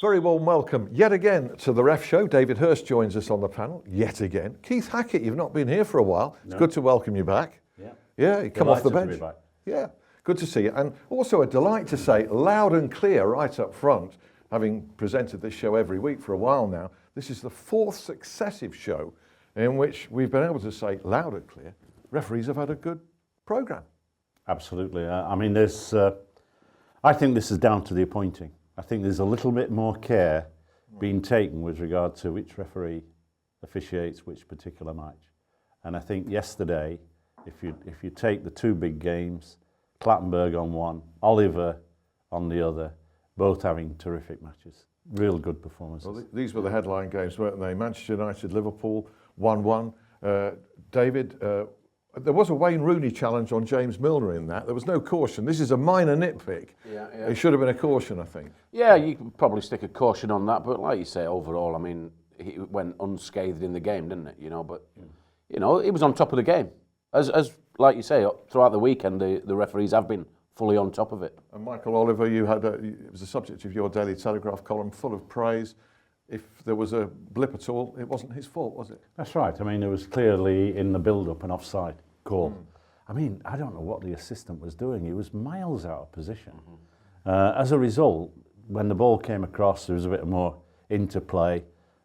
Very warm welcome yet again to the Ref Show. David Hirst joins us on the panel yet again. Keith Hackett, you've not been here for a while. It's good to welcome you back. Yeah, you come off the bench. Yeah, good to see you. And also a delight to say, loud and clear right up front, having presented this show every week for a while now, this is the fourth successive show in which we've been able to say loud and clear, referees have had a good programme. Absolutely. I mean, I think this is down to the appointing. I think there's a little bit more care being taken with regard to which referee officiates which particular match. And I think yesterday, if you take the two big games, Clattenburg on one, Oliver on the other, both having terrific matches. Real good performances. Well, these were the headline games, weren't they? Manchester United, Liverpool, 1-1. David, there was a Wayne Rooney challenge on James Milner in that. There was no caution. This is a minor nitpick. Yeah. It should have been a caution, I think. Yeah, you can probably stick a caution on that, but like you say, overall, I mean, he went unscathed in the game, didn't it? But he was on top of the game. As like you say, throughout the weekend, the referees have been fully on top of it. And Michael Oliver, it was the subject of your Daily Telegraph column, full of praise. If there was a blip at all, it wasn't his fault, was it? That's right. I mean, it was clearly in the build-up an offside call. I mean, I don't know what the assistant was doing. He was miles out of position. As a result, when the ball came across, there was a bit more interplay,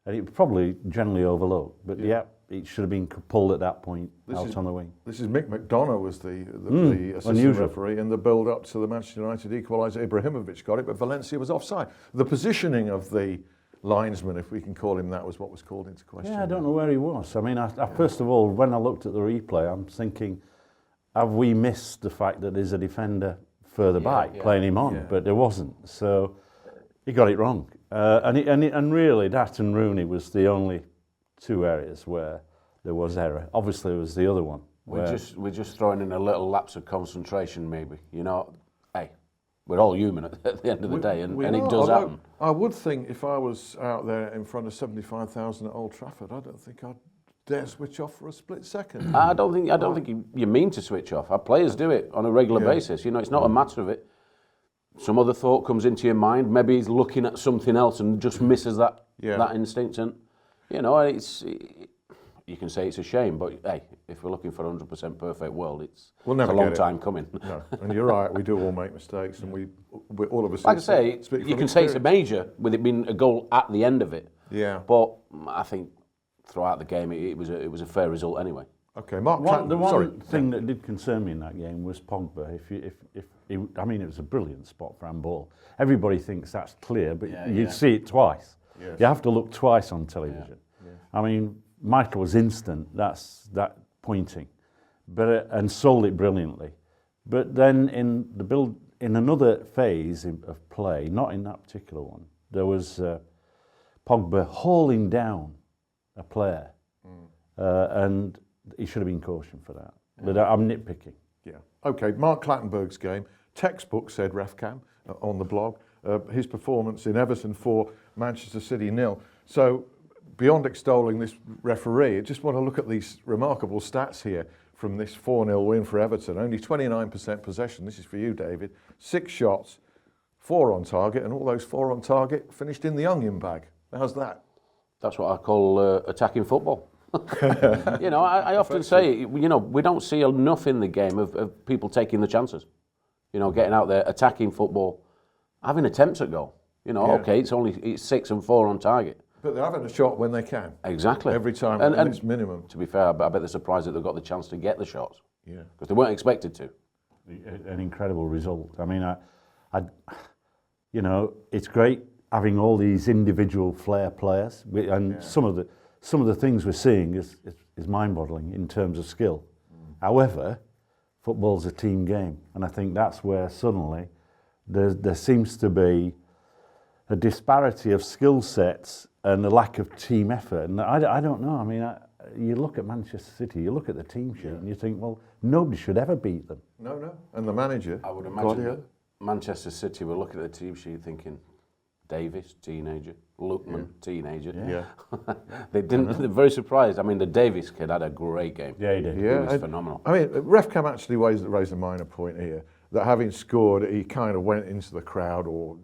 and it was probably generally overlooked. But it should have been pulled at that point on the wing. This is Mick McDonough was the assistant referee in the build-up to the Manchester United equaliser. Ibrahimovic got it, but Valencia was offside. The positioning of the linesman, if we can call him that, was what was called into question. Yeah, I don't know where he was. I mean, first of all, when I looked at the replay, I'm thinking, have we missed the fact that there's a defender further back playing him on? But there wasn't. So he got it wrong. And really, that and Rooney was the only two areas where there was error. Obviously, it was the other one. We're just throwing in a little lapse of concentration, maybe. Hey, we're all human at the end of the day, and it does happen. I would think if I was out there in front of 75,000 at Old Trafford, I don't think I'd dare switch off for a split second. I don't think you mean to switch off. Our players do it on a regular basis. It's not a matter of it. Some other thought comes into your mind. Maybe he's looking at something else and just misses that instinct. And you can say it's a shame, but hey, if we're looking for 100% perfect world, it's a long time coming. No, and you're right. We do all make mistakes, and we all of us. Like I say, you can say it's a major with it being a goal at the end of it. Yeah. But I think throughout the game, it was a fair result anyway. Okay, Mark. The one thing that did concern me in that game was Pogba. I mean, it was a brilliant spot for handball. Everybody thinks that's clear, but you'd see it twice. Yes. You have to look twice on television. Yeah. I mean, Michael was instant. That's that pointing, but and sold it brilliantly. But then in another phase of play, not in that particular one, there was Pogba hauling down a player, and he should have been cautioned for that. But I'm nitpicking. Yeah. Okay. Mark Clattenburg's game. Textbook said RefCam on the blog. His performance in Everton 4, Manchester City 0. So, beyond extolling this referee, I just want to look at these remarkable stats here from this 4-0 win for Everton. Only 29% possession. This is for you, David. 6 shots, 4 on target, and all those 4 on target finished in the onion bag. How's that? That's what I call attacking football. I often say, we don't see enough in the game of people taking the chances. Getting out there, attacking football, having attempts at goal. Okay, it's 6 and 4 on target. But they're having a shot when they can. Exactly. Every time, and it's minimum. To be fair, I bet they're surprised that they've got the chance to get the shots. Yeah. Because they weren't expected to. An incredible result. I mean, it's great having all these individual flair players, and some of the things we're seeing is mind-boggling in terms of skill. However, football's a team game, and I think that's where suddenly there seems to be a disparity of skill sets and a lack of team effort. And I don't know. I mean, you look at Manchester City, you look at the team sheet, and you think, well, nobody should ever beat them. No. And the manager, I would imagine that Manchester City were looking at the team sheet thinking, Davis, teenager. Lookman, teenager. Yeah. They're very surprised. I mean, the Davis kid had a great game. Yeah, he did. Yeah, he was phenomenal. I mean, RefCam actually raised a minor point here, that having scored, he kind of went into the crowd or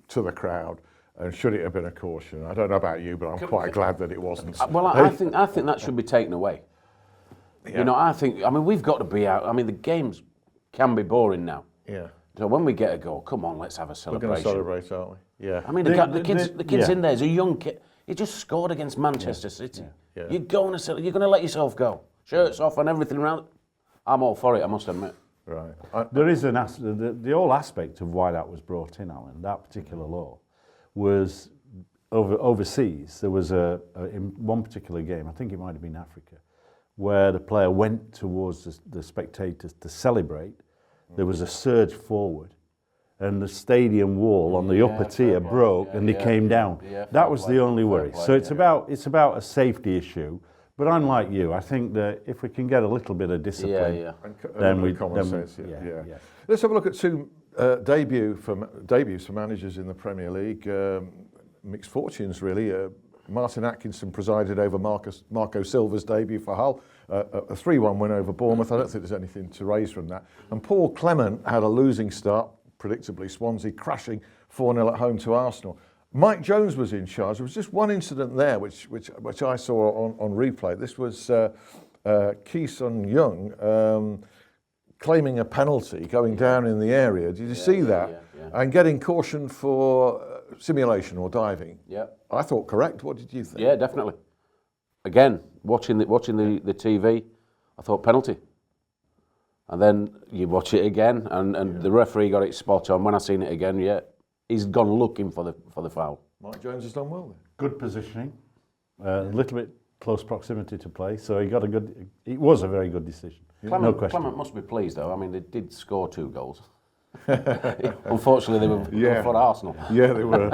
to the crowd And should it have been a caution? I don't know about you, but I'm quite glad that it wasn't. Well, I think that should be taken away. Yeah. You know, I mean, we've got to be out. I mean, the games can be boring now. Yeah. So when we get a goal, come on, let's have a celebration. We're going to celebrate, aren't we? Yeah. I mean, the kid's in there. He's a young kid. He just scored against Manchester City. Yeah. You're going to let yourself go. Shirts off and everything around. I'm all for it, I must admit. Right. There is the whole aspect of why that was brought in, Alan, that particular law, was overseas. There was in one particular game, I think it might have been Africa, where the player went towards the spectators to celebrate. There was a surge forward, and the stadium wall on the upper tier broke, and they came down. That was the only worry. So it's about a safety issue. But unlike you, I think that if we can get a little bit of discipline, then we common sense. Yeah. Let's have a look at two debuts for managers in the Premier League. Mixed fortunes, really. Martin Atkinson presided over Marco Silva's debut for Hull, a 3-1 win over Bournemouth. I don't think there's anything to raise from that. And Paul Clement had a losing start, predictably. Swansea crashing 4-0 at home to Arsenal. Mike Jones was in charge. There was just one incident there which I saw on replay. This was Keith Young claiming a penalty going down in the area. Did you see that? Yeah. And getting cautioned for simulation or diving. Yeah. I thought correct. What did you think? Yeah, definitely. Again, watching the TV, I thought penalty. And then you watch it again, and the referee got it spot on. When I seen it again, he's gone looking for the foul. Mike Jones has done well then. Good positioning, a little bit close proximity to play, so it was a very good decision. No question. Clement must be pleased though. I mean, they did score 2 goals. Unfortunately, they were for Arsenal. Yeah, they were.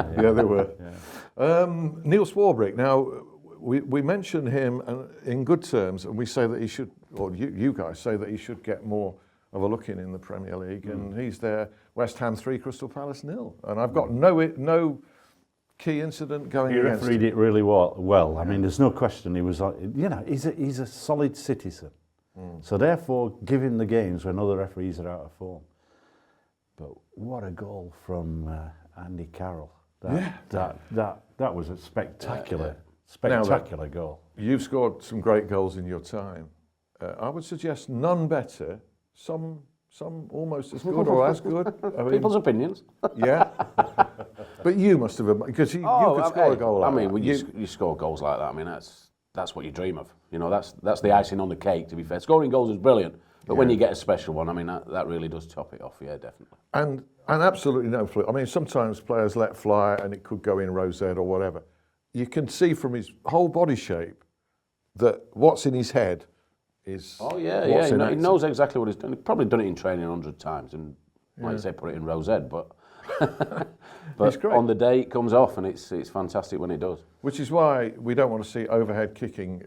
Neil Swarbrick. Now, we mention him in good terms, and we say that he should, or you guys say that he should get more of a look in the Premier League, and he's there. West Ham 3, Crystal Palace 0, and I've got no key incident going against him. He refereed it really well. I mean, there's no question he was. He's a solid citizen, so therefore, give him the games when other referees are out of form. But what a goal from Andy Carroll! That was a spectacular goal. You've scored some great goals in your time. I would suggest none better. Some almost as good or as good. I mean, people's opinions. Yeah. But you must have, because you could score a goal like that. I mean, you score goals like that. I mean, that's what you dream of. You know, that's the icing on the cake, to be fair. Scoring goals is brilliant. But when you get a special one, I mean, that really does top it off, yeah, definitely. And absolutely no fluke. I mean, sometimes players let fly and it could go in rosette or whatever. You can see from his whole body shape that what's in his head is he knows exactly what he's done. He's probably done it in training 100 times and, like you say, put it in rosette, but on the day it comes off, and it's fantastic when it does. Which is why we don't want to see overhead kicking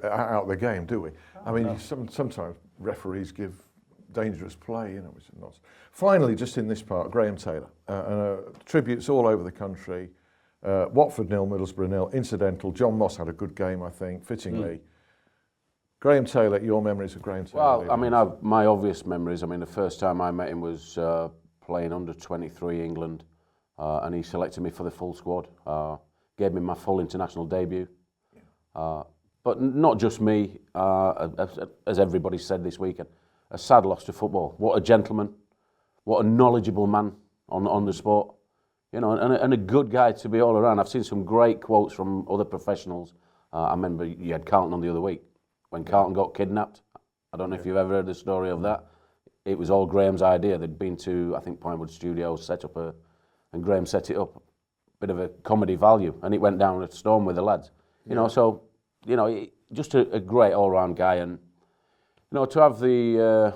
out of the game, do we? I mean, sometimes referees give dangerous play, which is not. Finally, just in this part, Graham Taylor, tributes all over the country. Watford 0, Middlesbrough 0, incidental. John Moss had a good game, I think, fittingly. Graham Taylor, your memories of Graham Taylor? Well, I mean, my obvious memories, I mean, the first time I met him was playing under 23 England, and he selected me for the full squad, gave me my full international debut. But not just me, as everybody said this weekend, a sad loss to football. What a gentleman, what a knowledgeable man on the sport, and a good guy to be all around. I've seen some great quotes from other professionals. I remember you had Carlton on the other week, when Carlton got kidnapped. I don't know if you've ever heard the story of that. It was all Graham's idea. They'd been to, I think, Pinewood Studios, set up and Graham set it up, bit of a comedy value, and it went down a storm with the lads. Just a great all-round guy, and to have the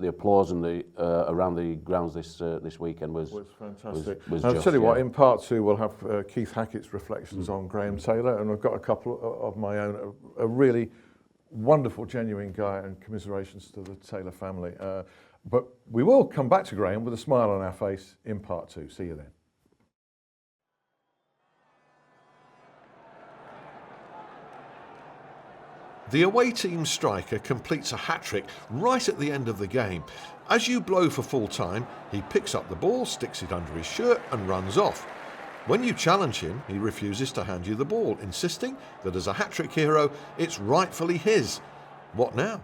applause and the around the grounds this weekend was fantastic. I'll tell you what, in part 2 we'll have Keith Hackett's reflections on Graham Taylor, and I've got a couple of my own. A really wonderful, genuine guy, and commiserations to the Taylor family. But we will come back to Graham with a smile on our face in part 2. See you then. The away team striker completes a hat-trick right at the end of the game. As you blow for full time, he picks up the ball, sticks it under his shirt and runs off. When you challenge him, he refuses to hand you the ball, insisting that as a hat-trick hero, it's rightfully his. What now?